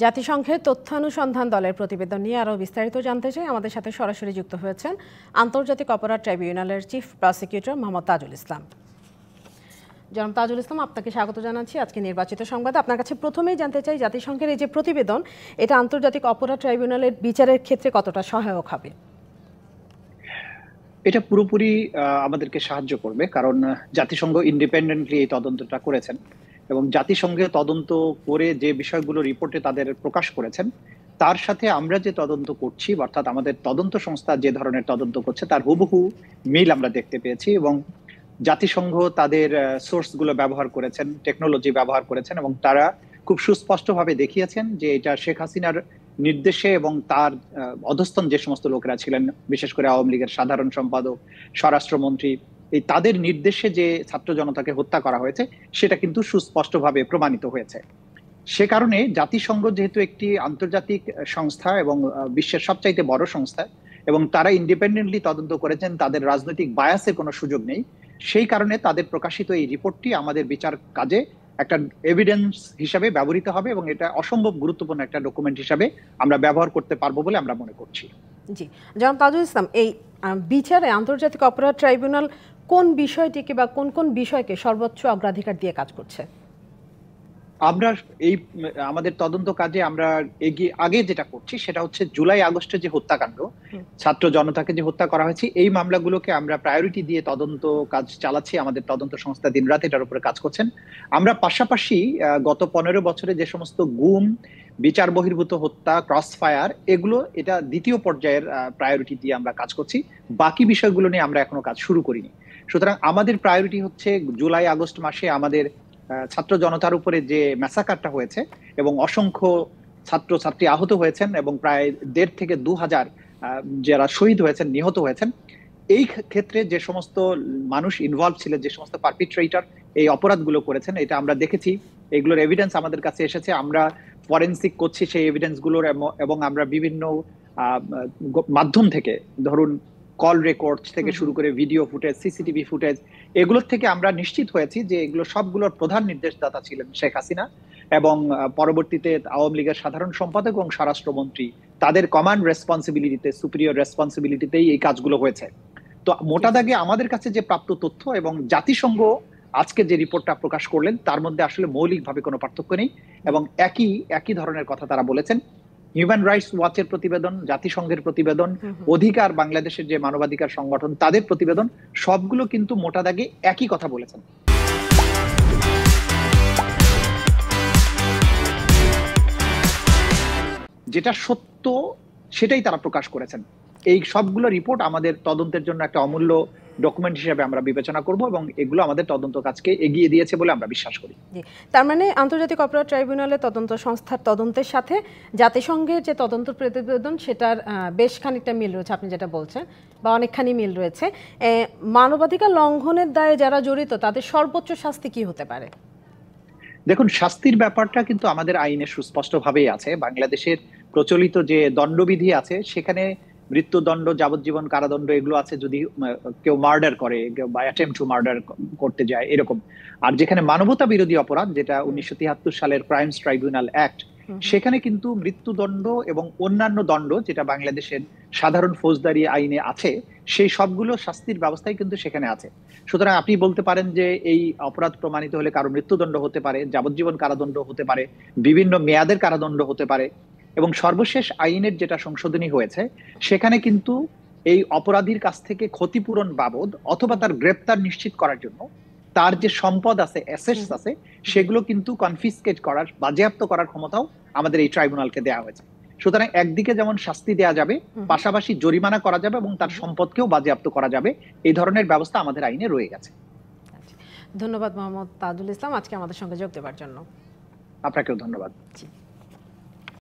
জাতিসংঘের তথ্যানুসন্ধান দলের প্রতিবেদন নিয়ে আরও বিস্তারিত জানতে চাই আমাদের সাথে সরাসরি যুক্ত হয়েছেন আন্তর্জাতিক অপরাধ ট্রাইব্যুনালের চিফ প্রসিকিউটর মোহাম্মদ তাজুল ইসলাম। জনাব তাজুল ইসলাম, আপনাকে স্বাগত জানাচ্ছি আজকে নির্বাচিত সংবাদে। আপনার কাছে প্রথমেই জানতে চাই, জাতিসংঘের এই যে প্রতিবেদন, এটা আন্তর্জাতিক অপরাধ ট্রাইব্যুনালের বিচারের ক্ষেত্রে কতটা সহায়ক হবে? এটা পুরোপুরি আমাদেরকে সাহায্য করবে, কারণ জাতিসংঘ ইন্ডিপেন্ডেন্টলি এই তদন্তটা করেছেন এবং জাতিসংঘে তদন্ত করে যে বিষয়গুলো রিপোর্টে তাদের প্রকাশ করেছেন তার সাথে আমরা যে তদন্ত করছি, অর্থাৎ আমাদের তদন্ত সংস্থা যে ধরনের তদন্ত করছে তার হুবহু মিল আমরা দেখতে পেয়েছি। এবং জাতিসংঘ তাদের সোর্সগুলো ব্যবহার করেছেন, টেকনোলজি ব্যবহার করেছেন এবং তারা খুব সুস্পষ্টভাবে দেখিয়েছেন যে এটা শেখ হাসিনার নির্দেশে এবং তার অধস্তন যে সমস্ত লোকেরা ছিলেন, বিশেষ করে আওয়ামী লীগের সাধারণ সম্পাদক, স্বরাষ্ট্রমন্ত্রী, এই তাদের নির্দেশে যে ছাত্র জনতাকে হত্যা করা হয়েছে সেটা কিন্তু সুস্পষ্টভাবে প্রমাণিত হয়েছে। সে কারণে জাতিসংঘ যেহেতু একটি আন্তর্জাতিক সংস্থা এবং বিশ্বের সবচাইতে বড় সংস্থা এবং তারা ইন্ডিপেন্ডেন্টলি তদন্ত করেছেন, তাদের রাজনৈতিক বায়াসের কোনো সুযোগ নেই, সেই কারণে তাদের প্রকাশিত এই রিপোর্টটি আমাদের বিচার কাজে একটা এভিডেন্স হিসাবে ব্যবহৃত হবে এবং এটা অসম্ভব গুরুত্বপূর্ণ একটা ডকুমেন্ট হিসাবে আমরা ব্যবহার করতে পারবো বলে আমরা মনে করছি। জি জনাব তাজুল ইসলাম, এই বিচারে আন্তর্জাতিক অপরাধ ট্রাইব্যুনাল কোন বিষয়টিকে বা কোন কোন বিষয়কে সর্বোচ্চ অগ্রাধিকার দিয়ে কাজ করছে? আমরা এই আমাদের তদন্ত কাজে আমরা আগে যেটা করছি সেটা হচ্ছে জুলাই আগস্টে যে হত্যাকাণ্ড, ছাত্র জনতাকে যে হত্যা করা হয়েছে, এই মামলাগুলোকে আমরা প্রায়োরিটি দিয়ে তদন্ত কাজ চালাচ্ছি। আমাদের তদন্ত সংস্থা দিনরাত এটার উপরে কাজ করছেন। আমরা পাশাপাশি গত 15 বছরে যে সমস্ত গুম, বিচার বহির্ভূত হত্যা, ক্রস ফায়ার, এগুলো এটা দ্বিতীয় পর্যায়ের প্রায়োরিটি দিয়ে আমরা কাজ করছি। বাকি বিষয়গুলো নিয়ে আমরা এখনো কাজ শুরু করিনি। সুতরাং আমাদের প্রায়োরিটি হচ্ছে জুলাই আগস্ট মাসে আমাদের ছাত্র জনতার উপরে যে ম্যাসাকারটা হয়েছে এবং অসংখ্য ছাত্র ছাত্রী আহত হয়েছেন এবং প্রায় 1,500 থেকে 2,000 যারা শহীদ হয়েছেন, নিহত হয়েছেন, এই ক্ষেত্রে যে সমস্ত মানুষ ইনভলভ ছিলেন, যে সমস্ত পারপিট্রেটর এই অপরাধগুলো করেছেন, এটা আমরা দেখেছি। এগুলোর এভিডেন্স আমাদের কাছে এসেছে, আমরা ফরেনসিক করছি সেই এভিডেন্স গুলোর এবং আমরা বিভিন্ন মাধ্যম থেকে, ধরুন কল রেকর্ড থেকে শুরু করে ভিডিও ফুটেজ, সিসিটিভি ফুটেজ, এগুলোর থেকে আমরা নিশ্চিত হয়েছি যে এগুলো সবগুলোর প্রধান নির্দেশদাতা ছিলেন শেখ হাসিনা এবং পরবর্তীতে আওয়ামী লীগের সাধারণ সম্পাদক এবং স্বরাষ্ট্রমন্ত্রী, তাদের কমান্ড রেসপন্সিবিলিটিতে, সুপিরিয়র রেসপন্সিবিলিটিতেই এই কাজগুলো হয়েছে। তো মোটা দাগে আমাদের কাছে যে প্রাপ্ত তথ্য এবং জাতিসংঘ আজকে যে রিপোর্টটা প্রকাশ করলেন তার মধ্যে আসলে মৌলিকভাবে কোনো পার্থক্য নেই এবং একই ধরনের কথা তারা বলেছেন। হিউম্যান রাইটস ওয়াচের প্রতিবেদন, জাতিসংঘের প্রতিবেদন, অধিকার বাংলাদেশের যে মানবাধিকার সংগঠন তাদের প্রতিবেদন, সবগুলো কিন্তু মোটা দাগে একই কথা বলেছেন। যেটা সত্য সেটাই তারা প্রকাশ করেছেন। এই সবগুলো রিপোর্ট আমাদের তদন্তের জন্য একটা অমূল্য ডকুমেন্ট হিসেবে আমরা বিবেচনা করব এবং এগুলো আমাদের তদন্ত কাজকে এগিয়ে দিয়েছে বলে আমরা বিশ্বাস করি। তার মানে আন্তর্জাতিক অপরাধ ট্রাইব্যুনালের তদন্ত সংস্থার তদন্তের সাথে জাতিসংঘের যে তদন্ত প্রতিবেদন সেটার বেশ খানিকটা মিল রয়েছে, আপনি যেটা বলছেন, বা অনেকখানি মিল রয়েছে। মানবাধিকার লঙ্ঘনের দায়ে যারা জড়িত তাদের সর্বোচ্চ শাস্তি কি হতে পারে? দেখুন, শাস্তির ব্যাপারটা কিন্তু আমাদের আইনে সুস্পষ্টভাবেই আছে। বাংলাদেশের প্রচলিত যে দণ্ডবিধি আছে সেখানে মৃত্যুদণ্ড, যাবজ্জীবন কারাদণ্ড এগুলো আছে যদি কেউ মার্ডার করে বা অ্যাটেম্পট টু মার্ডার করতে যায়, এরকম। আর যেখানে মানবতা বিরোধী অপরাধ, যেটা 1973 সালের ক্রাইমস ট্রাইব্যুনাল অ্যাক্ট, সেখানে কিন্তু মৃত্যুদণ্ড এবং অন্যান্য দণ্ড যেটা বাংলাদেশের সাধারণ ফৌজদারি আইনে আছে সেই সবগুলো শাস্তির ব্যবস্থাই কিন্তু সেখানে আছে। সুতরাং আপনি বলতে পারেন যে এই অপরাধ প্রমাণিত হলে কারো মৃত্যুদণ্ড হতে পারে, যাবজ্জীবন কারাদণ্ড হতে পারে, বিভিন্ন মেয়াদের কারাদণ্ড হতে পারে এবং সর্বশেষ আইনের যেটা সংশোধনী হয়েছে সেখানে কিন্তু এই অপরাধীর কাছ থেকে ক্ষতিপূরণ বাবদ অথবা তার গ্রেপ্তার নিশ্চিত করার জন্য তার যে সম্পদ আছে, অ্যাসেটস আছে, সেগুলো কিন্তু কনফিসকেট করার, বাজেয়াপ্ত করার ক্ষমতাও আমাদের এই ট্রাইব্যুনালকে দেওয়া হয়েছে। সুতরাং একদিকে যেমন শাস্তি দেওয়া যাবে, পাশাপাশি জরিমানা করা যাবে এবং তার সম্পদকেও বাজেয়াপ্ত করা যাবে, এই ধরনের ব্যবস্থা আমাদের আইনে রয়ে গেছে। ধন্যবাদ মোহাম্মদ তাজুল ইসলাম আজকে আমাদের সঙ্গে যোগ দেওয়ার জন্য। আপনাকেও ধন্যবাদ।